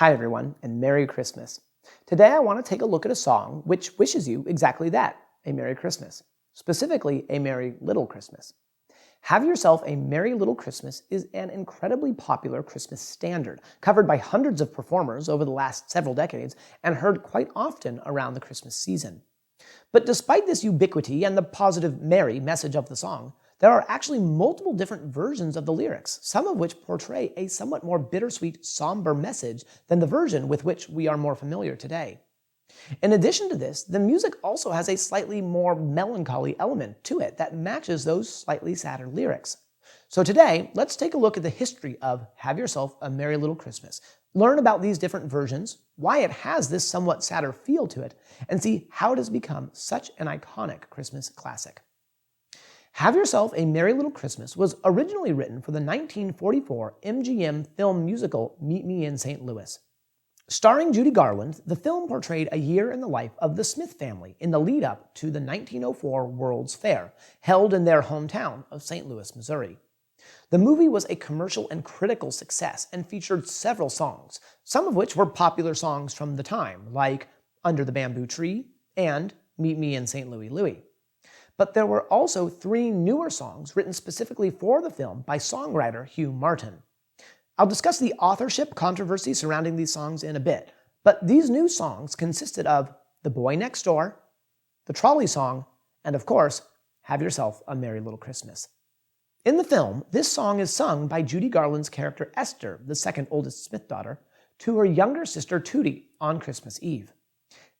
Hi everyone, and Merry Christmas. Today I want to take a look at a song which wishes you exactly that, a Merry Christmas. Specifically, a Merry Little Christmas. Have Yourself a Merry Little Christmas is an incredibly popular Christmas standard, covered by hundreds of performers over the last several decades and heard quite often around the Christmas season. But despite this ubiquity and the positive merry message of the song, there are actually multiple different versions of the lyrics, some of which portray a somewhat more bittersweet, somber message than the version with which we are more familiar today. In addition to this, the music also has a slightly more melancholy element to it that matches those slightly sadder lyrics. So today, let's take a look at the history of Have Yourself a Merry Little Christmas, learn about these different versions, why it has this somewhat sadder feel to it, and see how it has become such an iconic Christmas classic. Have Yourself a Merry Little Christmas was originally written for the 1944 MGM film musical Meet Me in St. Louis. Starring Judy Garland, the film portrayed a year in the life of the Smith family in the lead-up to the 1904 World's Fair, held in their hometown of St. Louis, Missouri. The movie was a commercial and critical success and featured several songs, some of which were popular songs from the time, like Under the Bamboo Tree and Meet Me in St. Louis, Louis. But there were also 3 newer songs written specifically for the film by songwriter Hugh Martin. I'll discuss the authorship controversy surrounding these songs in a bit, but these new songs consisted of The Boy Next Door, the Trolley Song, and of course, Have Yourself a Merry Little Christmas. In the film, this song is sung by Judy Garland's character Esther, the second oldest Smith daughter, to her younger sister Tootie on Christmas Eve.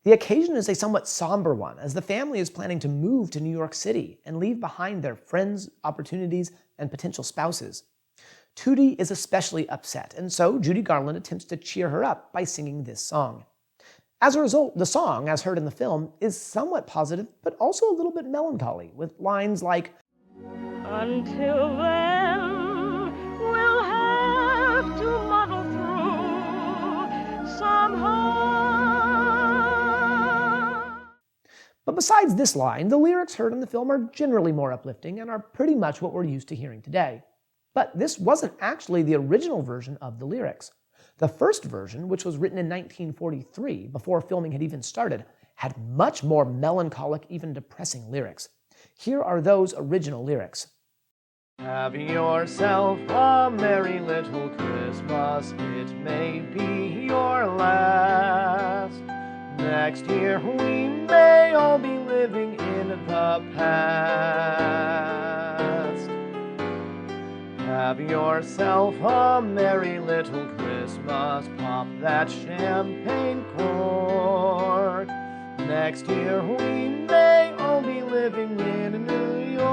The occasion is a somewhat somber one, as the family is planning to move to New York City and leave behind their friends, opportunities, and potential spouses. Tootie is especially upset, and so Judy Garland attempts to cheer her up by singing this song. As a result, the song, as heard in the film, is somewhat positive, but also a little bit melancholy, with lines like, "Until then, we'll have to muddle through somehow." But besides this line, the lyrics heard in the film are generally more uplifting and are pretty much what we're used to hearing today. But this wasn't actually the original version of the lyrics. The first version, which was written in 1943, before filming had even started, had much more melancholic, even depressing lyrics. Here are those original lyrics. Have yourself a merry little Christmas, it may be your last. Next year we may all be living in the past. Have yourself a merry little Christmas, pop that champagne cork. Next year we may all be living in New York.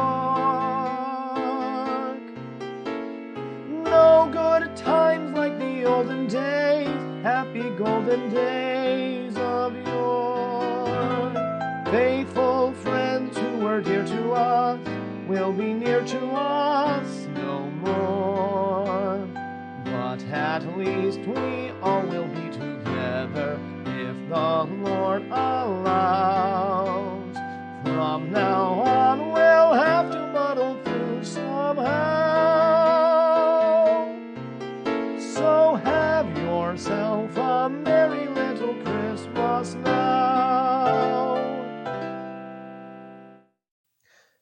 No good times like the olden days, happy golden days of yore. Faithful friends who were dear to us will be near to us no more. But at least we all will be together if the Lord allows. From now on we'll have to muddle through somehow. So have yourself a merry little Christmas now.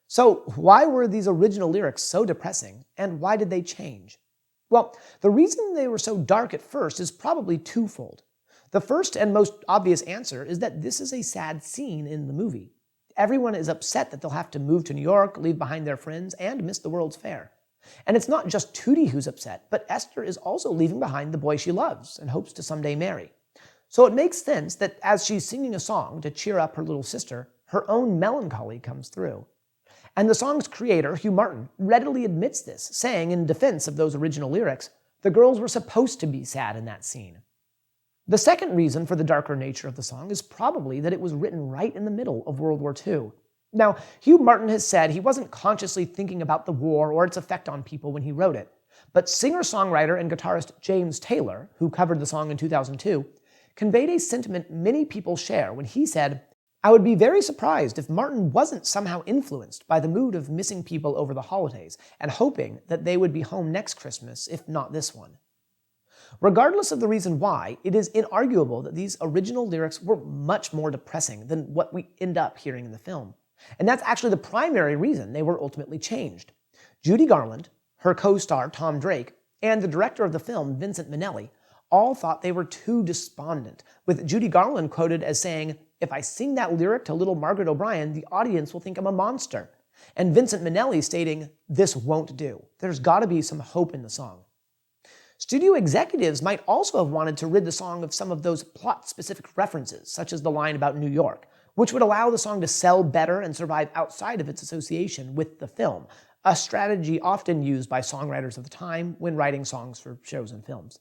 So why were these original lyrics so depressing, and why did they change? Well, the reason they were so dark at first is probably twofold. The first and most obvious answer is that this is a sad scene in the movie. Everyone is upset that they'll have to move to New York, leave behind their friends, and miss the World's Fair. And it's not just Tootie who's upset, but Esther is also leaving behind the boy she loves and hopes to someday marry. So it makes sense that as she's singing a song to cheer up her little sister, her own melancholy comes through. And the song's creator, Hugh Martin, readily admits this, saying in defense of those original lyrics, the girls were supposed to be sad in that scene. The second reason for the darker nature of the song is probably that it was written right in the middle of World War II. Now, Hugh Martin has said he wasn't consciously thinking about the war or its effect on people when he wrote it, but singer-songwriter and guitarist James Taylor, who covered the song in 2002, conveyed a sentiment many people share when he said, "I would be very surprised if Martin wasn't somehow influenced by the mood of missing people over the holidays and hoping that they would be home next Christmas, if not this one." Regardless of the reason why, it is inarguable that these original lyrics were much more depressing than what we end up hearing in the film. And that's actually the primary reason they were ultimately changed. Judy Garland, her co-star Tom Drake, and the director of the film, Vincent Minnelli, all thought they were too despondent, with Judy Garland quoted as saying, "If I sing that lyric to little Margaret O'Brien, the audience will think I'm a monster." And Vincent Minnelli stating, "This won't do. There's got to be some hope in the song." Studio executives might also have wanted to rid the song of some of those plot-specific references, such as the line about New York, which would allow the song to sell better and survive outside of its association with the film, a strategy often used by songwriters of the time when writing songs for shows and films.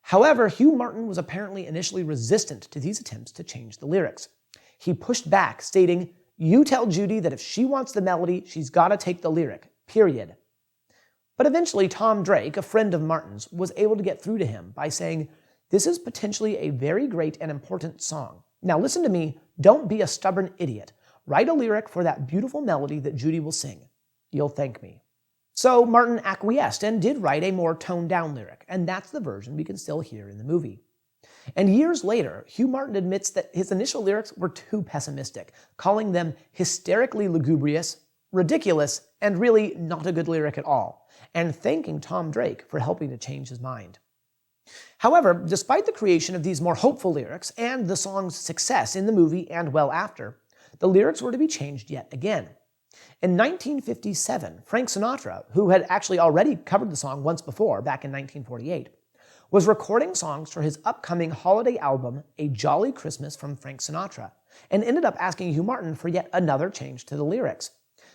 However, Hugh Martin was apparently initially resistant to these attempts to change the lyrics. He pushed back, stating, "You tell Judy that if she wants the melody, she's got to take the lyric, period." But eventually, Tom Drake, a friend of Martin's, was able to get through to him by saying, "This is potentially a very great and important song. Now listen to me, don't be a stubborn idiot. Write a lyric for that beautiful melody that Judy will sing. You'll thank me." So Martin acquiesced and did write a more toned-down lyric, and that's the version we can still hear in the movie. And years later, Hugh Martin admits that his initial lyrics were too pessimistic, calling them hysterically lugubrious, ridiculous, and really not a good lyric at all, and thanking Tom Drake for helping to change his mind. However, despite the creation of these more hopeful lyrics and the song's success in the movie and well after, the lyrics were to be changed yet again. In 1957, Frank Sinatra, who had actually already covered the song once before, back in 1948, was recording songs for his upcoming holiday album, A Jolly Christmas from Frank Sinatra, and ended up asking Hugh Martin for yet another change to the lyrics.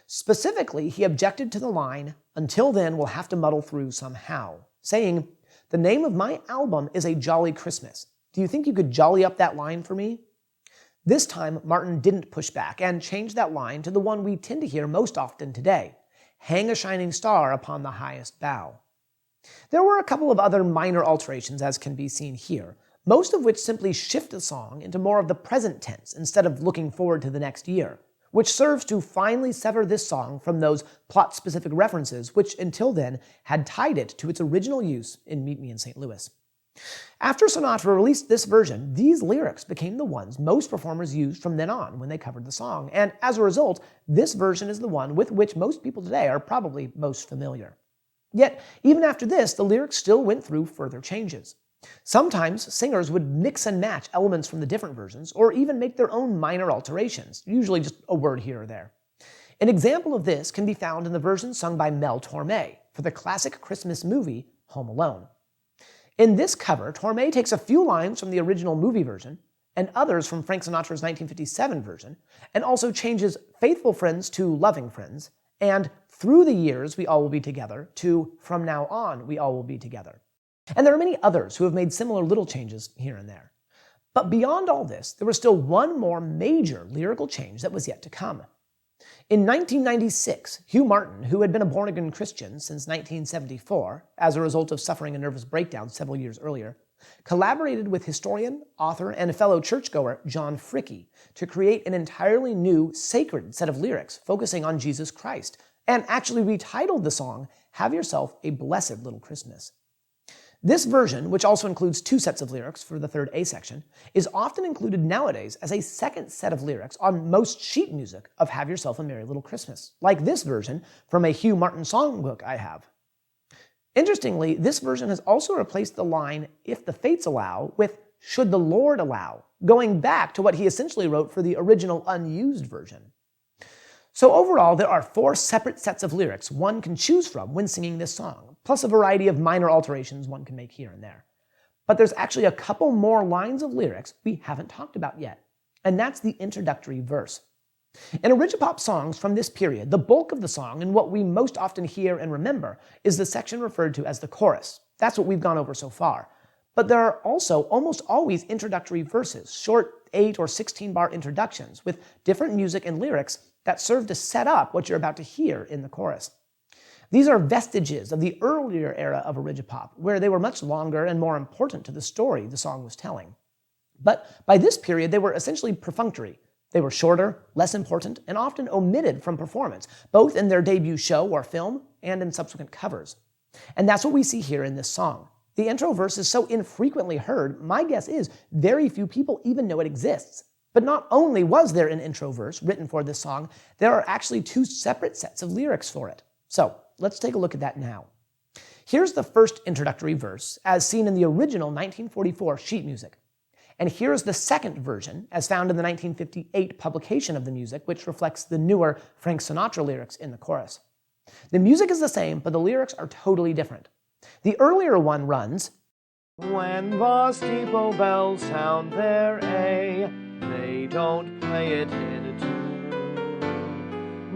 Specifically, he objected to the line, "Until then, we'll have to muddle through somehow," saying, "The name of my album is A Jolly Christmas. Do you think you could jolly up that line for me?" This time, Martin didn't push back and changed that line to the one we tend to hear most often today, "Hang a shining star upon the highest bough." There were a couple of other minor alterations, as can be seen here, most of which simply shift the song into more of the present tense instead of looking forward to the next year, which serves to finally sever this song from those plot-specific references which, until then, had tied it to its original use in Meet Me in St. Louis. After Sinatra released this version, these lyrics became the ones most performers used from then on when they covered the song, and as a result, this version is the one with which most people today are probably most familiar. Yet, even after this, the lyrics still went through further changes. Sometimes singers would mix and match elements from the different versions, or even make their own minor alterations, usually just a word here or there. An example of this can be found in the version sung by Mel Torme for the classic Christmas movie Home Alone. In this cover, Torme takes a few lines from the original movie version and others from Frank Sinatra's 1957 version, and also changes "faithful friends" to "loving friends," and "through the years we all will be together" to "from now on we all will be together." And there are many others who have made similar little changes here and there. But beyond all this, there was still one more major lyrical change that was yet to come. In 1996, Hugh Martin, who had been a born-again Christian since 1974, as a result of suffering a nervous breakdown several years earlier, collaborated with historian, author, and fellow churchgoer John Fricke to create an entirely new, sacred set of lyrics focusing on Jesus Christ, and actually retitled the song, "Have Yourself a Blessed Little Christmas." This version, which also includes two sets of lyrics for the third A section, is often included nowadays as a second set of lyrics on most sheet music of Have Yourself a Merry Little Christmas, like this version from a Hugh Martin songbook I have. Interestingly, this version has also replaced the line, "If the fates allow," with "Should the Lord allow," going back to what he essentially wrote for the original unused version. So overall, there are 4 separate sets of lyrics one can choose from when singing this song, plus a variety of minor alterations one can make here and there. But there's actually a couple more lines of lyrics we haven't talked about yet, and that's the introductory verse. In Origipop songs from this period, the bulk of the song, and what we most often hear and remember, is the section referred to as the chorus. That's what we've gone over so far. But there are also almost always introductory verses, short 8 or 16-bar introductions with different music and lyrics that serve to set up what you're about to hear in the chorus. These are vestiges of the earlier era of Origipop, where they were much longer and more important to the story the song was telling. But by this period, they were essentially perfunctory. They were shorter, less important, and often omitted from performance, both in their debut show or film and in subsequent covers. And that's what we see here in this song. The intro verse is so infrequently heard, my guess is very few people even know it exists. But not only was there an intro verse written for this song, there are actually two separate sets of lyrics for it. So let's take a look at that now. Here's the first introductory verse, as seen in the original 1944 sheet music. And here's the second version, as found in the 1958 publication of the music, which reflects the newer Frank Sinatra lyrics in the chorus. The music is the same, but the lyrics are totally different. The earlier one runs, When the steeple bells sound their A, they don't play it in tune.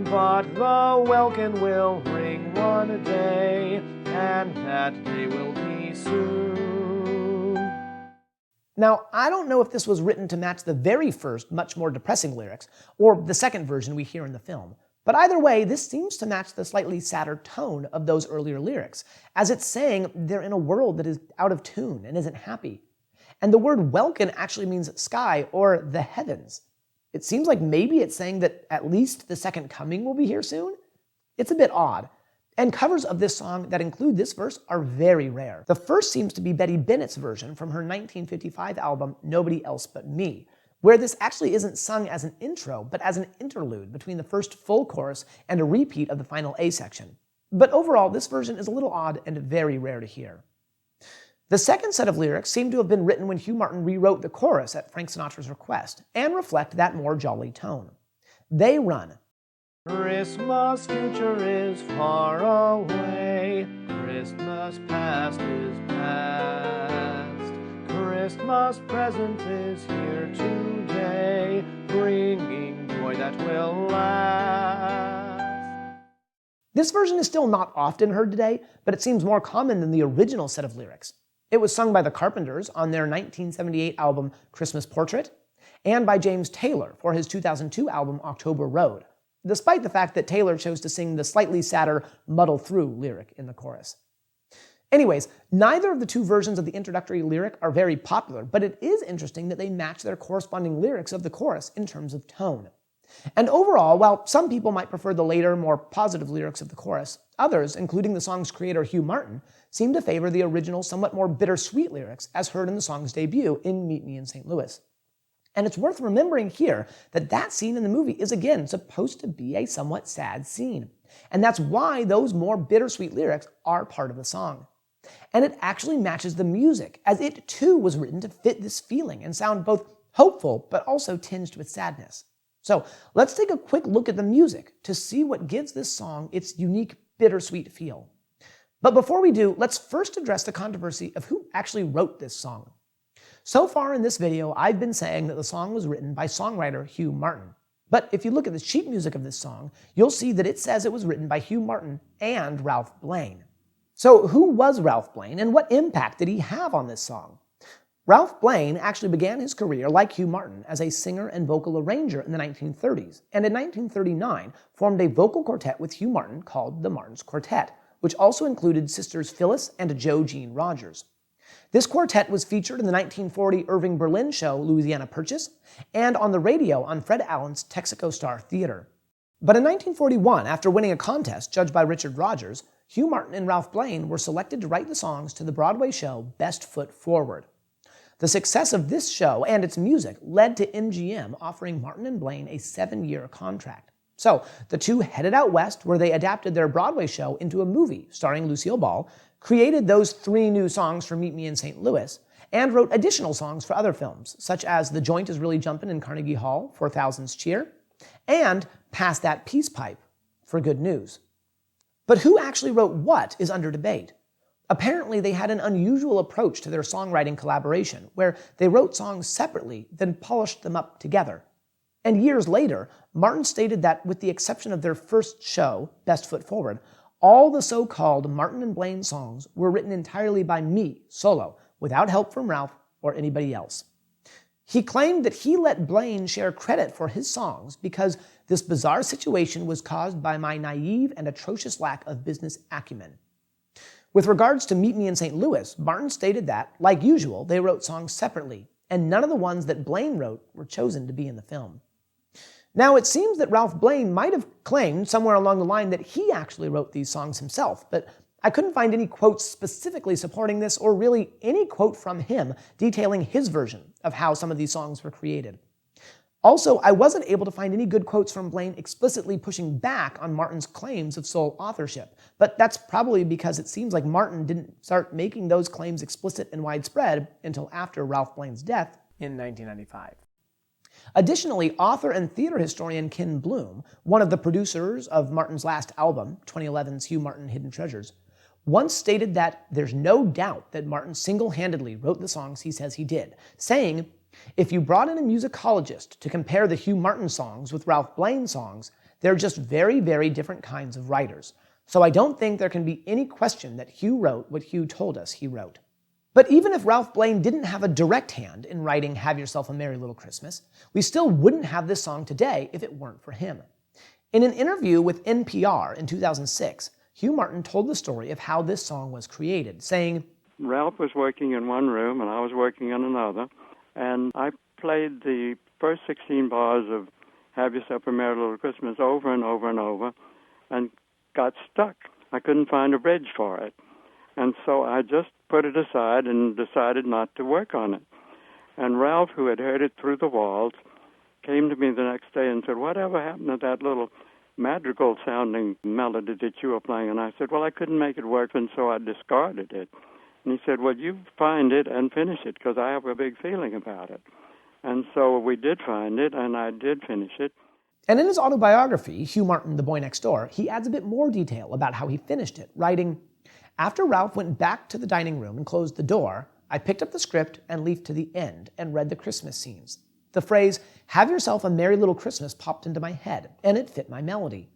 But the welkin will ring one day, and that day will be soon. Now, I don't know if this was written to match the very first, much more depressing lyrics, or the second version we hear in the film. But either way, this seems to match the slightly sadder tone of those earlier lyrics, as it's saying they're in a world that is out of tune and isn't happy. And the word welkin actually means sky or the heavens. It seems like maybe it's saying that at least the second coming will be here soon. It's a bit odd. And covers of this song that include this verse are very rare. The first seems to be Betty Bennett's version from her 1955 album Nobody Else But Me, where this actually isn't sung as an intro, but as an interlude between the first full chorus and a repeat of the final A section. But overall, this version is a little odd and very rare to hear. The second set of lyrics seem to have been written when Hugh Martin rewrote the chorus at Frank Sinatra's request, and reflect that more jolly tone. They run, Christmas future is far away, Christmas past is past, Christmas present is here today, bringing joy that will last. This version is still not often heard today, but it seems more common than the original set of lyrics. It was sung by the Carpenters on their 1978 album Christmas Portrait, and by James Taylor for his 2002 album October Road, despite the fact that Taylor chose to sing the slightly sadder muddle through lyric in the chorus. Anyways, neither of the two versions of the introductory lyric are very popular, but it is interesting that they match their corresponding lyrics of the chorus in terms of tone. And overall, while some people might prefer the later, more positive lyrics of the chorus, others, including the song's creator Hugh Martin, seem to favor the original, somewhat more bittersweet lyrics as heard in the song's debut in Meet Me in St. Louis. And it's worth remembering here that that scene in the movie is again supposed to be a somewhat sad scene. And that's why those more bittersweet lyrics are part of the song. And it actually matches the music, as it too was written to fit this feeling and sound both hopeful but also tinged with sadness. So let's take a quick look at the music to see what gives this song its unique bittersweet feel. But before we do, let's first address the controversy of who actually wrote this song. So far in this video, I've been saying that the song was written by songwriter Hugh Martin. But if you look at the sheet music of this song, you'll see that it says it was written by Hugh Martin and Ralph Blane. So who was Ralph Blane, and what impact did he have on this song? Ralph Blane actually began his career, like Hugh Martin, as a singer and vocal arranger in the 1930s, and in 1939 formed a vocal quartet with Hugh Martin called the Martins Quartet, which also included sisters Phyllis and Jo Jean Rogers. This quartet was featured in the 1940 Irving Berlin show Louisiana Purchase, and on the radio on Fred Allen's Texaco Star Theater. But in 1941, after winning a contest judged by Richard Rogers, Hugh Martin and Ralph Blane were selected to write the songs to the Broadway show Best Foot Forward. The success of this show and its music led to MGM offering Martin and Blane a 7-year contract. So the two headed out west, where they adapted their Broadway show into a movie starring Lucille Ball, created those 3 new songs for Meet Me in St. Louis, and wrote additional songs for other films, such as The Joint is Really Jumpin' in Carnegie Hall for Thousands Cheer, and Pass That Peace Pipe for Good News. But who actually wrote what is under debate. Apparently, they had an unusual approach to their songwriting collaboration, where they wrote songs separately, then polished them up together. And years later, Martin stated that, with the exception of their first show, Best Foot Forward, all the so-called Martin and Blane songs were written entirely by me, solo, without help from Ralph or anybody else. He claimed that he let Blane share credit for his songs because this bizarre situation was caused by my naive and atrocious lack of business acumen. With regards to Meet Me in St. Louis, Martin stated that, like usual, they wrote songs separately, and none of the ones that Blane wrote were chosen to be in the film. Now, it seems that Ralph Blane might have claimed somewhere along the line that he actually wrote these songs himself, but I couldn't find any quotes specifically supporting this, or really any quote from him detailing his version of how some of these songs were created. Also, I wasn't able to find any good quotes from Blaine explicitly pushing back on Martin's claims of sole authorship, but that's probably because it seems like Martin didn't start making those claims explicit and widespread until after Ralph Blaine's death in 1995. Additionally, author and theater historian Ken Bloom, one of the producers of Martin's last album, 2011's Hugh Martin Hidden Treasures, once stated that there's no doubt that Martin single-handedly wrote the songs he says he did, saying, "If you brought in a musicologist to compare the Hugh Martin songs with Ralph Blane songs, they're just very, very different kinds of writers. So I don't think there can be any question that Hugh wrote what Hugh told us he wrote." But even if Ralph Blane didn't have a direct hand in writing Have Yourself a Merry Little Christmas, we still wouldn't have this song today if it weren't for him. In an interview with NPR in 2006, Hugh Martin told the story of how this song was created, saying, "Ralph was working in one room and I was working in another, and I played the first 16 bars of Have Yourself a Merry Little Christmas over and over and over and got stuck. I couldn't find a bridge for it. And so I just put it aside and decided not to work on it. And Ralph, who had heard it through the walls, came to me the next day and said, 'Whatever happened to that little madrigal-sounding melody that you were playing?' And I said, 'Well, I couldn't make it work, and so I discarded it.' And he said, 'Well, you find it and finish it, because I have a big feeling about it.' And so we did find it, and I did finish it." And in his autobiography, Hugh Martin, The Boy Next Door, he adds a bit more detail about how he finished it, writing, "After Ralph went back to the dining room and closed the door, I picked up the script and leafed to the end and read the Christmas scenes. The phrase, 'Have Yourself a Merry Little Christmas,' popped into my head, and it fit my melody.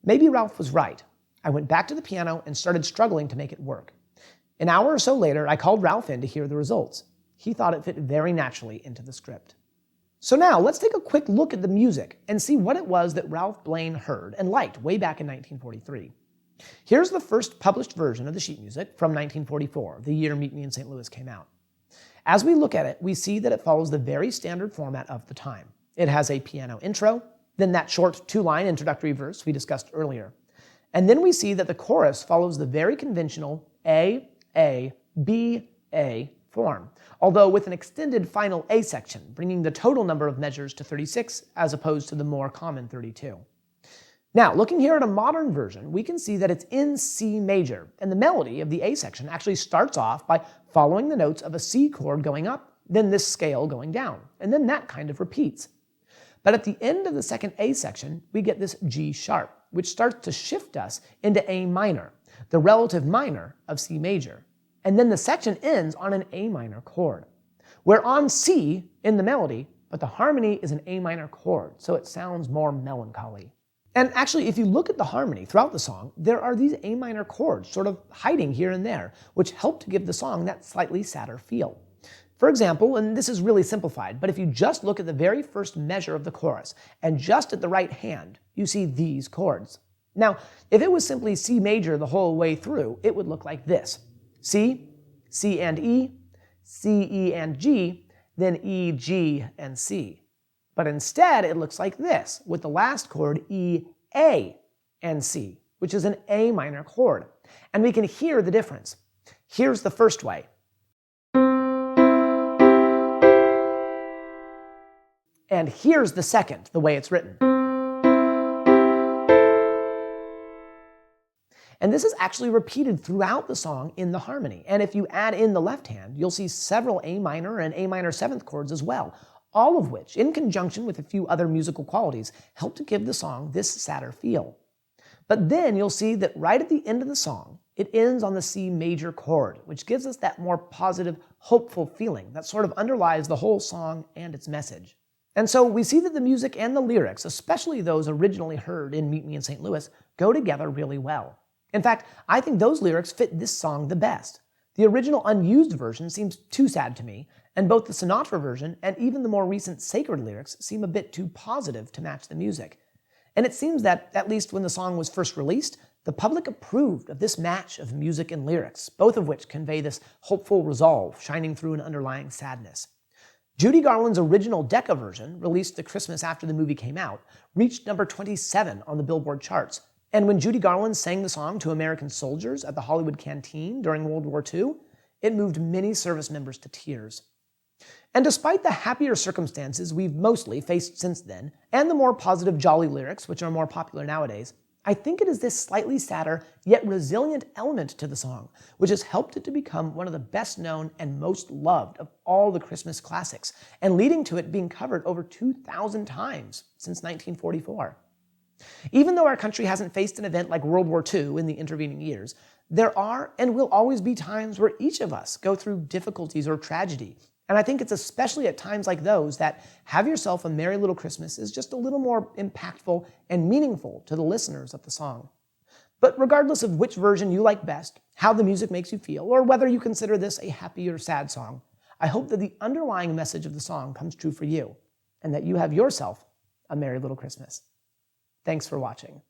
Maybe Ralph was right. I went back to the piano and started struggling to make it work. An hour or so later, I called Ralph in to hear the results. He thought it fit very naturally into the script." So now, let's take a quick look at the music and see what it was that Ralph Blane heard and liked way back in 1943. Here's the first published version of the sheet music from 1944, the year Meet Me in St. Louis came out. As we look at it, we see that it follows the very standard format of the time. It has a piano intro, then that short two-line introductory verse we discussed earlier. And then we see that the chorus follows the very conventional A, B, A form, although with an extended final A section, bringing the total number of measures to 36 as opposed to the more common 32. Now, looking here at a modern version, we can see that it's in C major, and the melody of the A section actually starts off by following the notes of a C chord going up, then this scale going down, and then that kind of repeats. But at the end of the second A section, we get this G sharp, which starts to shift us into A minor, the relative minor of C major. And then the section ends on an A minor chord. We're on C in the melody, but the harmony is an A minor chord, so it sounds more melancholy. And actually, if you look at the harmony throughout the song, there are these A minor chords sort of hiding here and there, which help to give the song that slightly sadder feel. For example, and this is really simplified, but if you just look at the very first measure of the chorus, and just at the right hand, you see these chords. Now, if it was simply C major the whole way through, it would look like this. C, C and E, C, E and G, then E, G, and C. But instead, it looks like this, with the last chord E, A, and C, which is an A minor chord. And we can hear the difference. Here's the first way. And here's the second, the way it's written. And this is actually repeated throughout the song in the harmony. And if you add in the left hand, you'll see several A minor and A minor seventh chords as well, all of which, in conjunction with a few other musical qualities, help to give the song this sadder feel. But then you'll see that right at the end of the song, it ends on the C major chord, which gives us that more positive, hopeful feeling that sort of underlies the whole song and its message. And so we see that the music and the lyrics, especially those originally heard in Meet Me in St. Louis, go together really well. In fact, I think those lyrics fit this song the best. The original unused version seems too sad to me, and both the Sinatra version and even the more recent Sacred lyrics seem a bit too positive to match the music. And it seems that, at least when the song was first released, the public approved of this match of music and lyrics, both of which convey this hopeful resolve shining through an underlying sadness. Judy Garland's original Decca version, released the Christmas after the movie came out, reached number 27 on the Billboard charts, And when Judy Garland sang the song to American soldiers at the Hollywood Canteen during World War II, it moved many service members to tears. And despite the happier circumstances we've mostly faced since then, and the more positive jolly lyrics, which are more popular nowadays, I think it is this slightly sadder, yet resilient element to the song, which has helped it to become one of the best known and most loved of all the Christmas classics, and leading to it being covered over 2,000 times since 1944. Even though our country hasn't faced an event like World War II in the intervening years, there are and will always be times where each of us go through difficulties or tragedy. And I think it's especially at times like those that Have Yourself a Merry Little Christmas is just a little more impactful and meaningful to the listeners of the song. But regardless of which version you like best, how the music makes you feel, or whether you consider this a happy or sad song, I hope that the underlying message of the song comes true for you, and that you have yourself a Merry Little Christmas. Thanks for watching.